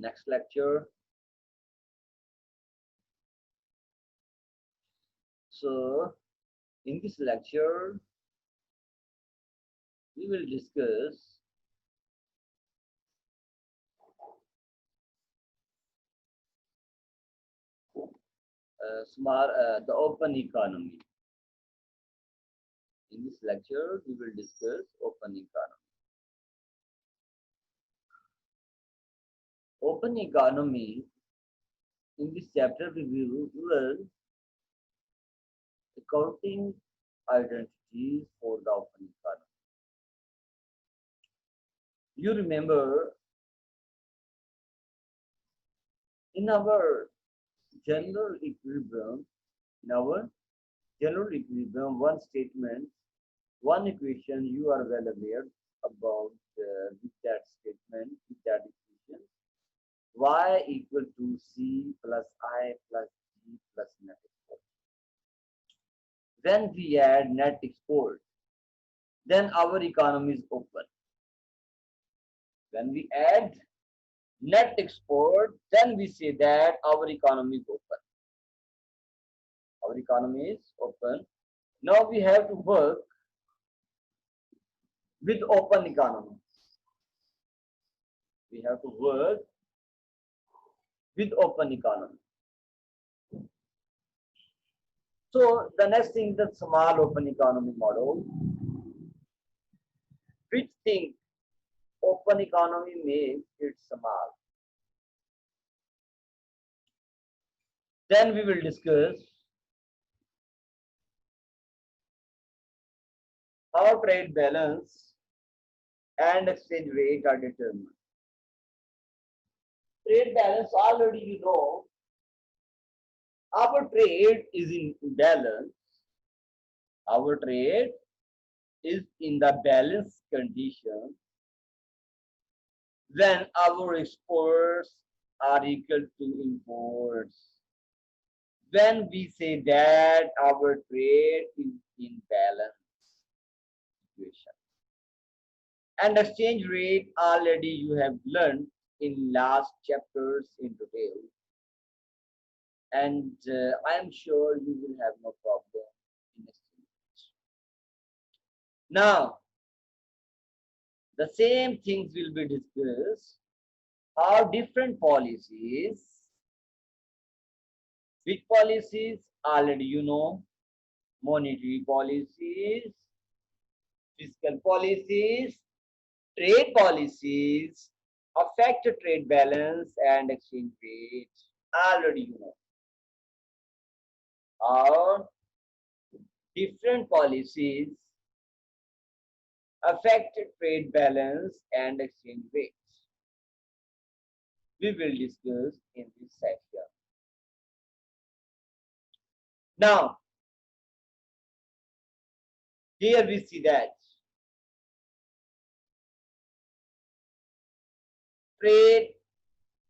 next lecture. So in this lecture we will discuss the open economy. In this lecture we will discuss open economy. Open economy, in this chapter we will accounting identities for the open economy. You remember in our general equilibrium, one statement, one equation you are well aware about with that statement, with that equation, y equal to c plus I plus g plus net export. When we add net export, then our economy is open. When we add net export, then we say that our economy is open. Our economy is open. Now we have to work with open economy. We have to work with open economy. So the next thing, the small open economy model. Which thing open economy makes it small? Then we will discuss how trade balance and exchange rate are determined. Trade balance, already you know, our trade is in balance. Our trade is in the balance condition when our exports are equal to imports. When we say that our trade is in balance situation. And exchange rate, already you have learned in last chapters in detail. And I am sure you will have no problem in exchange rate. Now, the same things will be discussed. How different policies, which policies already you know, monetary policies, fiscal policies, trade policies affect trade balance and exchange rate. Already you know. How different policies affect trade balance and exchange rates. We will discuss in this section. Now, here we see that trade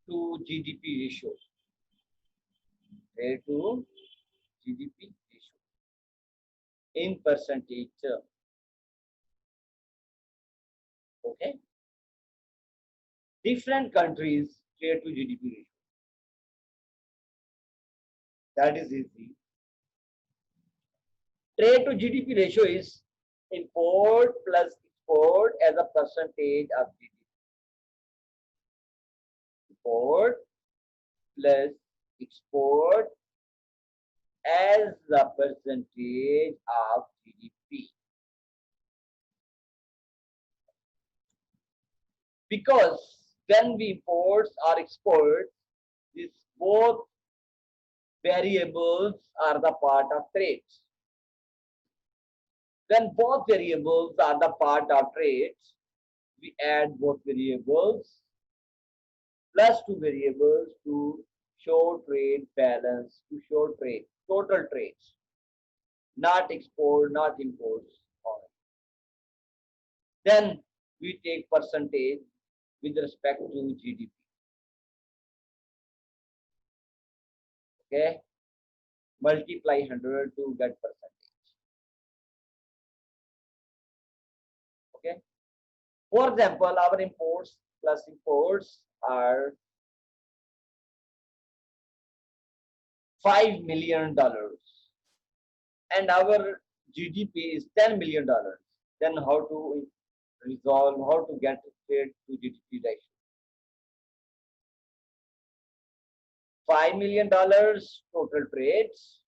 to GDP ratio. Trade to GDP ratio in percentage term. Okay. Different countries trade to GDP ratio. That is easy. Trade to GDP ratio is import plus export as a percentage of GDP. Import plus export as the percentage of GDP. Because when we import or export, these both variables are the part of trade. When both variables are the part of trade, we add both variables plus two variables to show trade balance, to show trade, total trades, not export, not imports. Then we take percentage with respect to GDP. Okay, multiply 100 to get percentage. Okay, for example, our imports plus imports are $5 million and our GDP is $10 million, then how to resolve, how to get trade to GDP ratio? $5 million total trades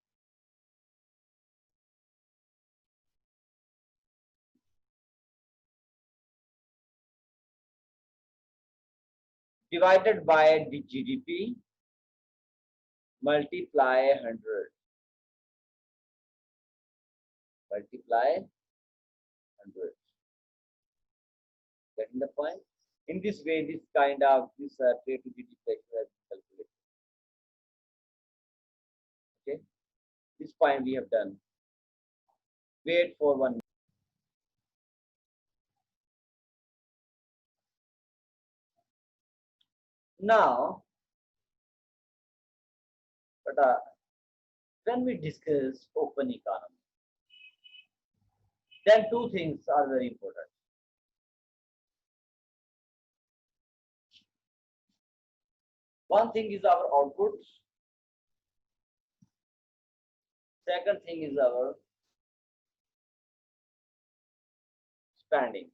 divided by the GDP multiply 100. Multiply 100. Getting the point? In this way, this kind of trade to GDP ratio has been calculated. Okay, this point we have done. Wait for 1 minute. Now, but when we discuss open economy, then two things are very important. One thing is our output. Second thing is our spending.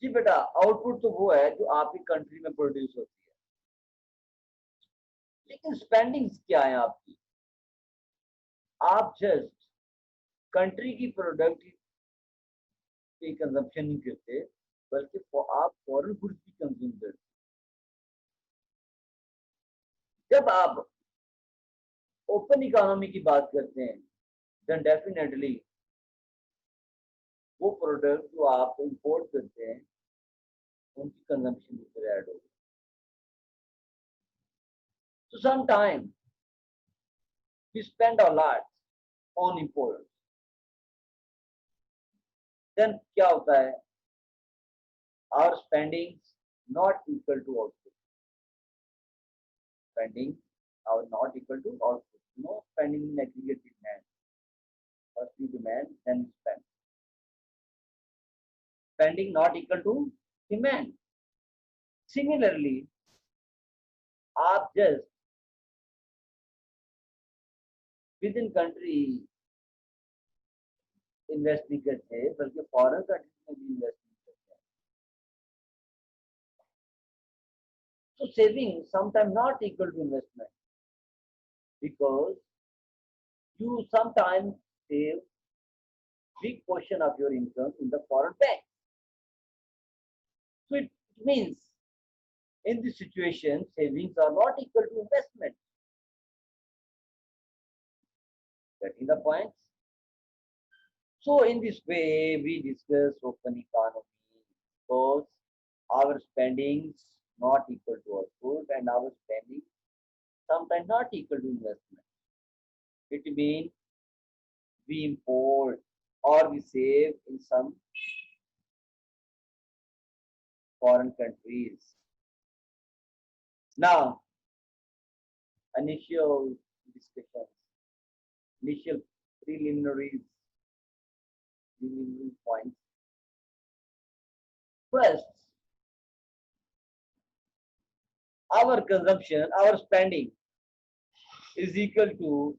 जी बेटा output तो वो है जो आपकी country में produce होती है, लेकिन स्पेंडिंग्स क्या है आपकी? आप जस्ट कंट्री की प्रोडक्ट की कंजम्पशन नहीं करते, बल्कि आप फॉरेन गुड्स भी कंज्यूम करते। जब आप ओपन इकोनॉमी की बात करते हैं, देन डेफिनेटली वो प्रोडक्ट जो आप इंपोर्ट करते हैं उनकी कंजम्पशन ऊपर ऐड होगी। So sometimes we spend a lot on imports. Then क्या होता है? Our spendings not equal to output. Spending are not equal to output. No spending in aggregate demand. First you demand, then spend. Spending not equal to demand. Similarly, आप just within country invest नहीं करते, बल्कि foreign country में भी invest नहीं करते। So saving sometimes not equal to investment, because you sometimes save big portion of your income in the foreign bank. So it means in this situation savings are not equal to investment. Getting the point? So in this way we discuss open economy, because our spendings not equal to output and our spending sometimes not equal to investment. It means we import or we save in some foreign countries. Now, initial discussions, initial preliminary points. First, our consumption, our spending is equal to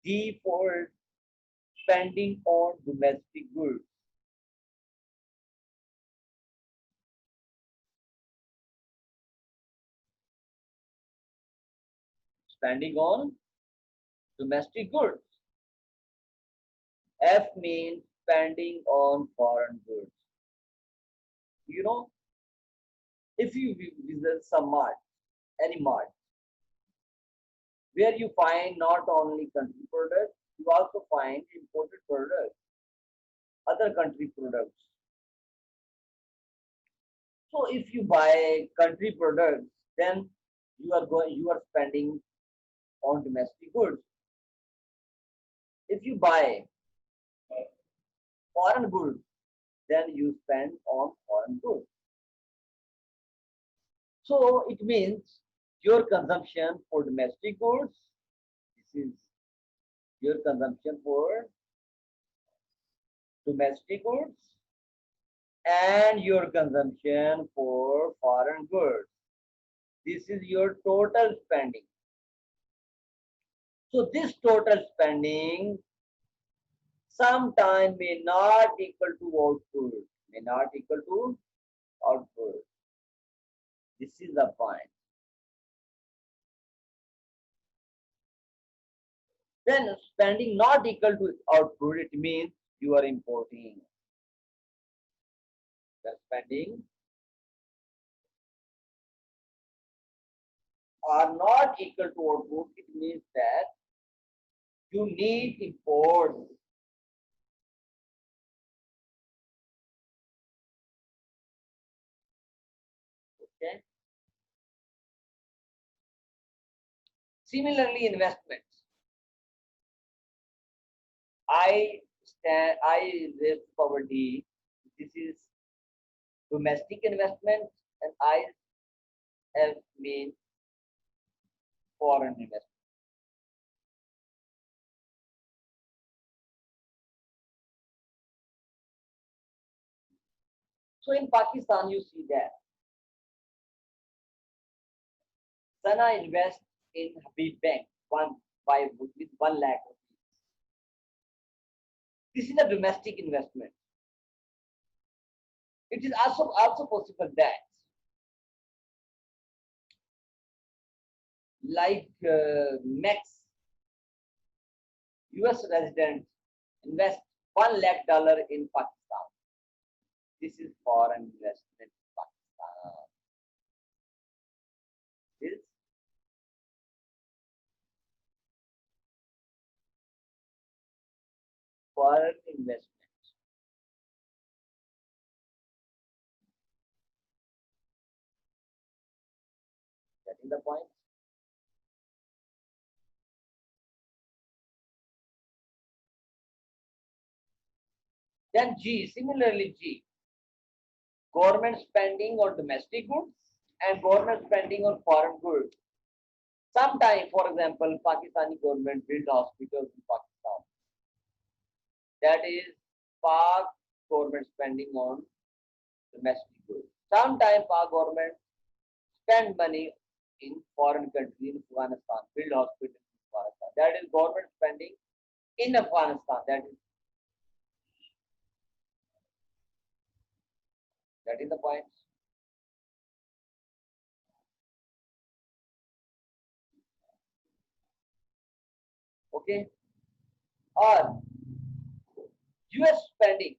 default spending on domestic goods. Spending on domestic goods. F means spending on foreign goods. You know, if you visit some mart, any mart, where you find not only country products, you also find imported products, other country products. So if you buy country products, then you are spending on domestic goods. If you buy foreign goods, then you spend on foreign goods. So it means your consumption for domestic goods, this is your consumption for domestic goods, and your consumption for foreign goods. This is your total spending. So this total spending sometime may not equal to output. May not equal to output. This is the point. Then spending not equal to output, it means you are importing. The spending are not equal to output, it means that you need import. Okay. Similarly, investments. I raised poverty. This is domestic investment, and I have mean foreign investment. So in Pakistan, you see that Sana invests in Habib Bank with 1 lakh rupees. This is a domestic investment. It is also possible that like Max US resident invest $1 lakh in Pakistan. This is foreign investment in Pakistan. This is foreign investment. Getting the point? Then G, similarly G, government spending on domestic goods and government spending on foreign goods. Sometime, for example, Pakistani government built hospitals in Pakistan. That is Pak government spending on domestic goods. Sometimes Pak government spend money in foreign country, in Afghanistan, build hospitals in Afghanistan. That is government spending in Afghanistan. That is the point. Okay. Or US spending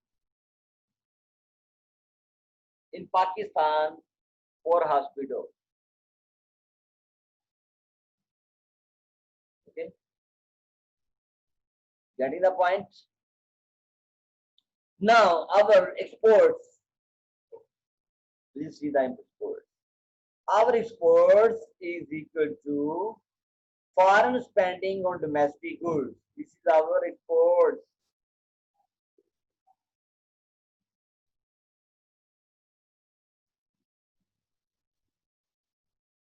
in Pakistan for hospital. Okay. Getting the point? Now our exports. Please see the exports. Our exports is equal to foreign spending on domestic goods. This is our exports.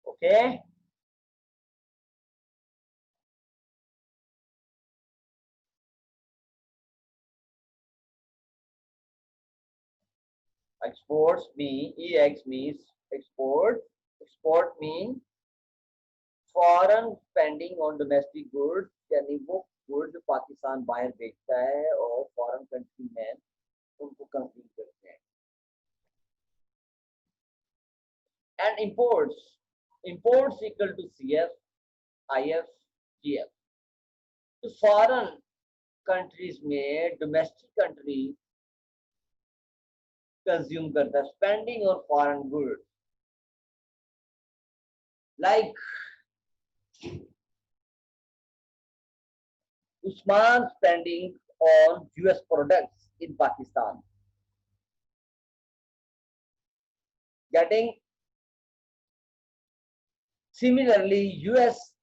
Okay. Exports mean EX means export. Export means foreign spending on domestic goods, यानी वो goods Pakistan बाहर बेचता है और foreign country में उनको consume करते हैं. And imports equal to CF, IF, GF. तो foreign countries में domestic country consume करता है spending on foreign goods. Like Usman spending on US products in Pakistan. Getting similarly US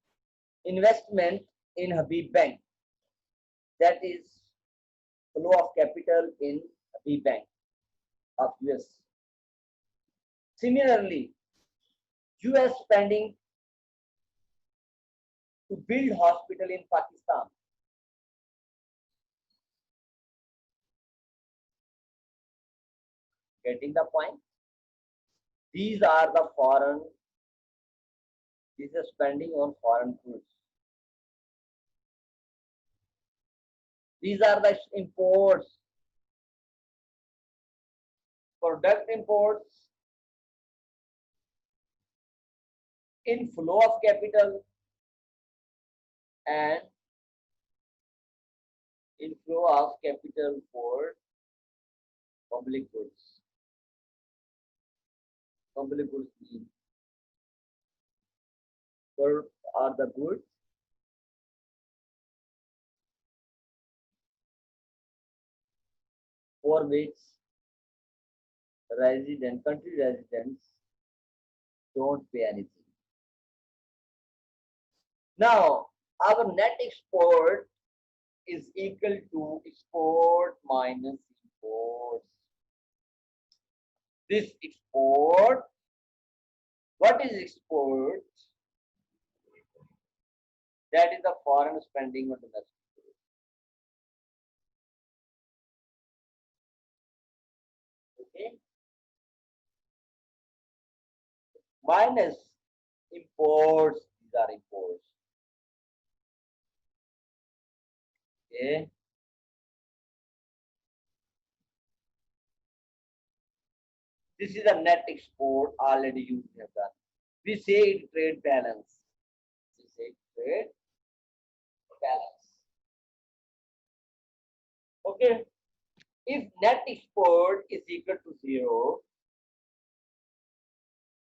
investment in Habib Bank. That is flow of capital in Habib Bank of US. Similarly, US spending to build hospital in Pakistan. Getting the point? These are the foreign This is spending on foreign goods. These are the imports, product imports, inflow of capital, and inflow of capital for public goods. Public goods mean for are the goods for which country residents don't pay anything. Now, our net export is equal to export minus imports. This export, what is export? That is the foreign spending on domestic goods. Okay? Minus imports, these are imports. Okay? This is a net export already you have done. We say it trade balance. We say trade balance. Okay? If net export is equal to 0,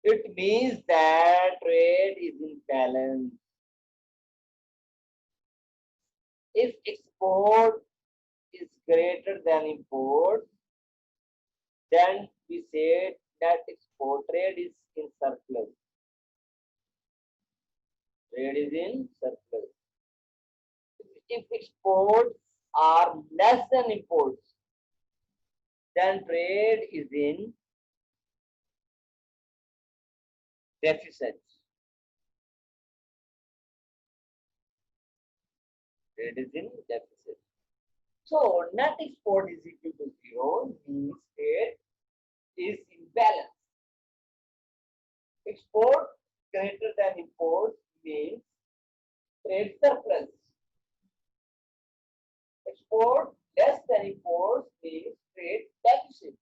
it means that trade is in balance. If export is greater than import, then we say that export trade is in surplus. Trade is in surplus. If exports are less than imports, then trade is in deficit. Trade is in deficit. So net export is equal to 0 means trade is in balance. Export greater than import means trade surplus. Export less than import means trade deficit.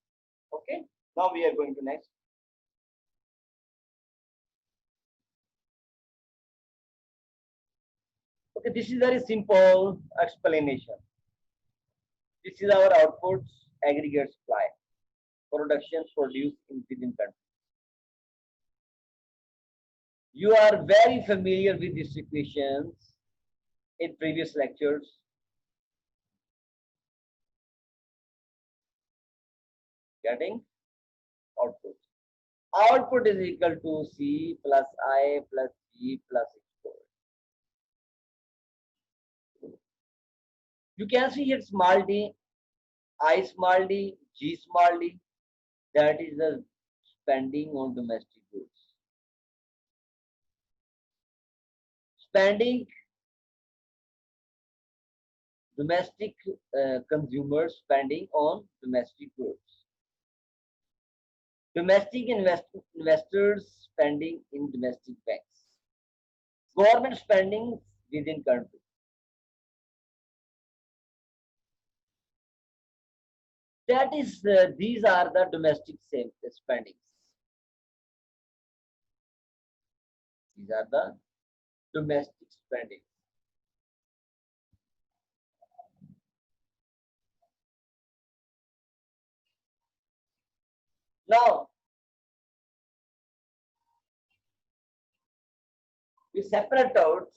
Okay. Now we are going to next. Okay, this is very simple explanation. This is our outputs, aggregate supply, production produced in within country. You are very familiar with these equations in previous lectures. Getting output. Output is equal to C plus I plus G plus export. You can see here small d, I small d, G small d. That is the spending on domestic goods. Spending domestic consumers spending on domestic goods. Domestic investors spending in domestic banks. Government spending within country. That is, these are the domestic spendings. These are the domestic spendings. Now, we separate out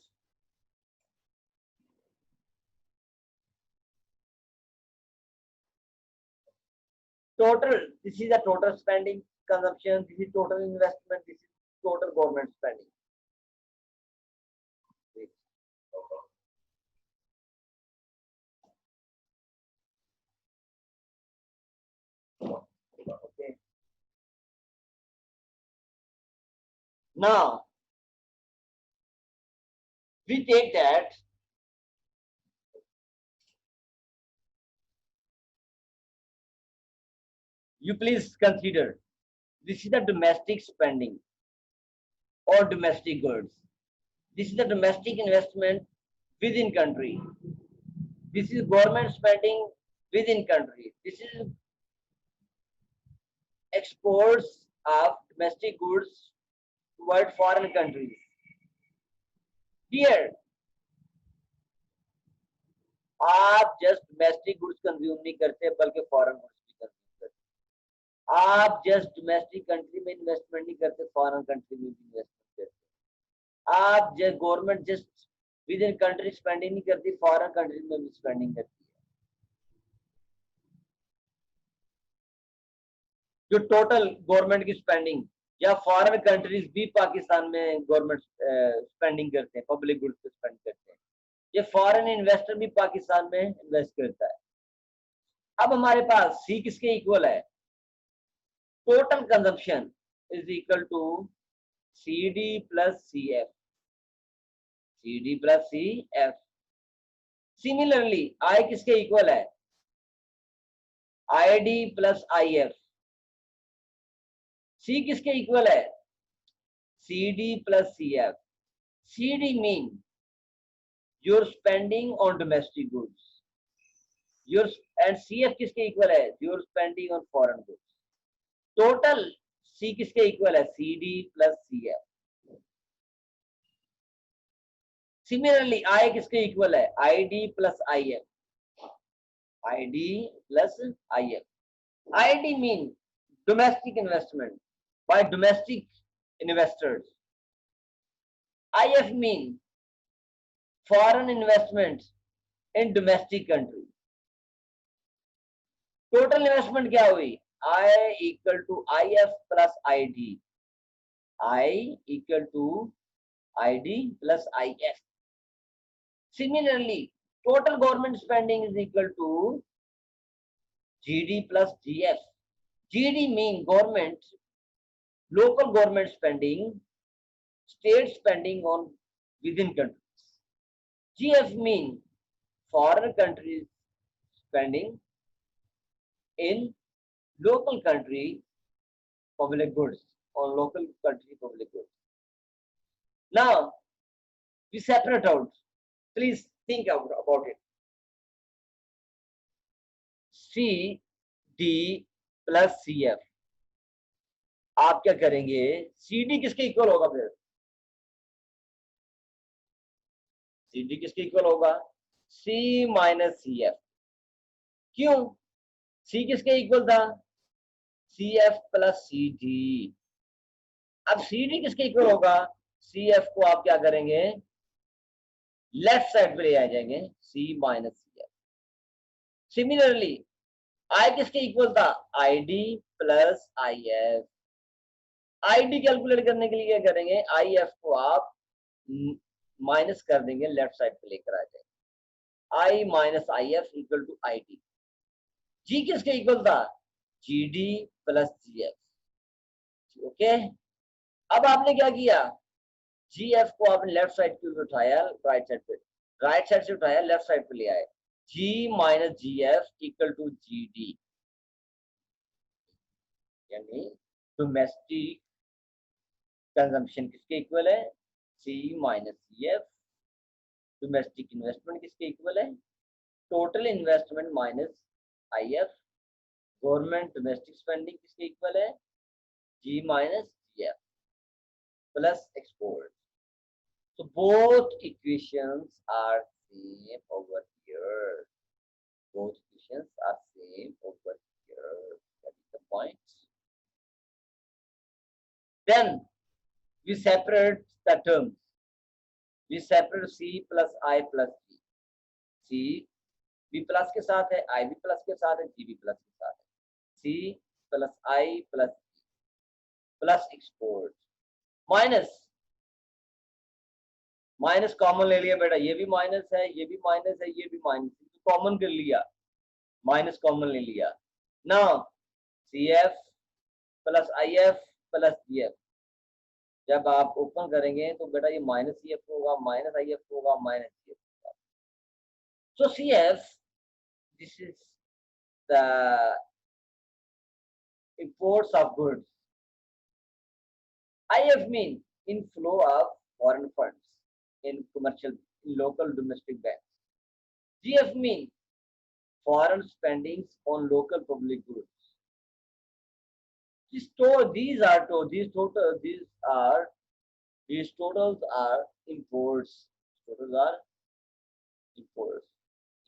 total. This is the total spending, consumption. This is total investment. This is total government spending. Okay. Now, we take that you please consider this is the domestic spending or domestic goods. This is the domestic investment within country. This is government spending within country. This is exports of domestic goods toward foreign countries. Here, आप just domestic goods consume नहीं करते बल्कि foreign goods भी consume करते। आप just domestic country में investment नहीं करते, foreign country में भी इन्वेस्टमेंट करते। आप just government just with in country spending नहीं करती, फॉरेन कंट्री में भी स्पेंडिंग करती है। जो टोटल गवर्नमेंट की स्पेंडिंग या फॉरेन कंट्रीज भी पाकिस्तान में गवर्नमेंट स्पेंडिंग करते हैं, पब्लिक गुड्स पे स्पेंड करते हैं। ये फॉरेन इन्वेस्टर भी पाकिस्तान में इन्वेस्ट करता है। अब हमारे पास सी किसके इक्वल है? Total consumption is equal to C D plus C F, C D plus C F. Similarly I किसके इक्वल है? I D plus I F. C किसके इक्वल है? C D plus C F. C D mean your spending on domestic goods, your and C F किसके equal है? Your spending on foreign goods. Total C किसके equal है? C D plus C F. Similarly I किसके equal है? I D plus I F, I D plus I F. I D mean domestic investment by domestic investors. IF mean foreign investments in domestic countries. Total investment क्या हुई? I equal to IF plus ID. I equal to ID plus IF. Similarly, total government spending is equal to GD plus GF. GD mean government, local government spending, state spending on within countries. GF mean foreign countries spending in local country public goods, on local country public goods. Now we separate out. Please think about it. C D plus C F. आप क्या करेंगे? C D किसके equal होगा? फिर C D किसके equal होगा? C minus C F. क्यों? C किसके इक्वल था? C F plus C D. अब सी डी किसके इक्वल होगा? सी एफ को आप क्या करेंगे? लेफ्ट साइड पे ले आ जाएंगे, C minus C F. Similarly I किसके इक्वल था? I D plus I F. I D calculate करने के लिए क्या करेंगे? आई एफ को आप माइनस कर देंगे, लेफ्ट साइड पे लेकर आ जाएंगे। I minus I F equal to I D. G किसके इक्वल था? G D plus G F. Okay, अब आपने क्या किया? जी एफ को आपने लेफ्ट साइड पे उठाया, राइट साइड पे, राइट साइड से उठाया लेफ्ट साइड पे ले आए। G minus G F equal to G D, यानी डोमेस्टिक कंजम्पशन किसके इक्वल है? C minus C F. Domestic investment किसके इक्वल है? Total investment minus I F. Government domestic spending किसके इक्वल है? G minus G F plus export. So both equations are same over here. Both equations are same over here. That is the point. Then we separate the terms. We separate C plus I plus G. C B plus के साथ है, I B plus के साथ है, G B plus के साथ है। C plus I plus G plus export minus minus common ले लिया बेटा, ये भी माइनस है, ये भी माइनस है, ये भी माइनस है, तो कॉमन कर लिया, माइनस कॉमन ले लिया। Now C F plus I F plus G F, जब आप ओपन करेंगे तो बेटा ये माइनस सी एफ होगा, माइनस आई एफ होगा, माइनस जी एफ होगा। So C F, this is the imports of goods. IF mean inflow of foreign funds in commercial, in local domestic banks. GF means foreign spendings on local public goods. These are to, these totals are imports. Totals are imports.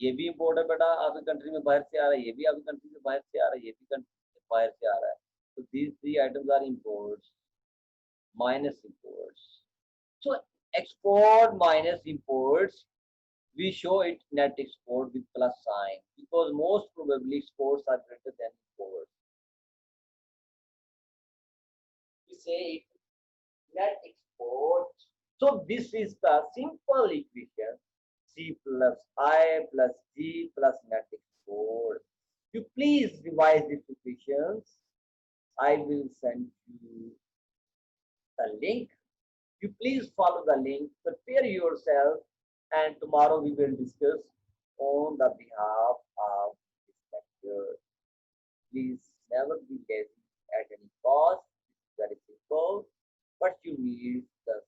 ये भी import है बेटा, आपकी country में बाहर से आ रहा है, ये भी आपकी कंट्री से बाहर से आ रहा है, ये भी कंट्री से बाहर से आ रहा है. तो these three items are imports minus imports. So export minus imports, we show it net export with plus sign because most probably exports are greater than imports. We say it net export. So this is the simple equation C plus I plus G plus net export. You please revise these equations. I will send you the link. You please follow the link, prepare yourself, and tomorrow we will discuss on the behalf of this lecture. Please never be lazy at any cost. It's very simple. What you need, the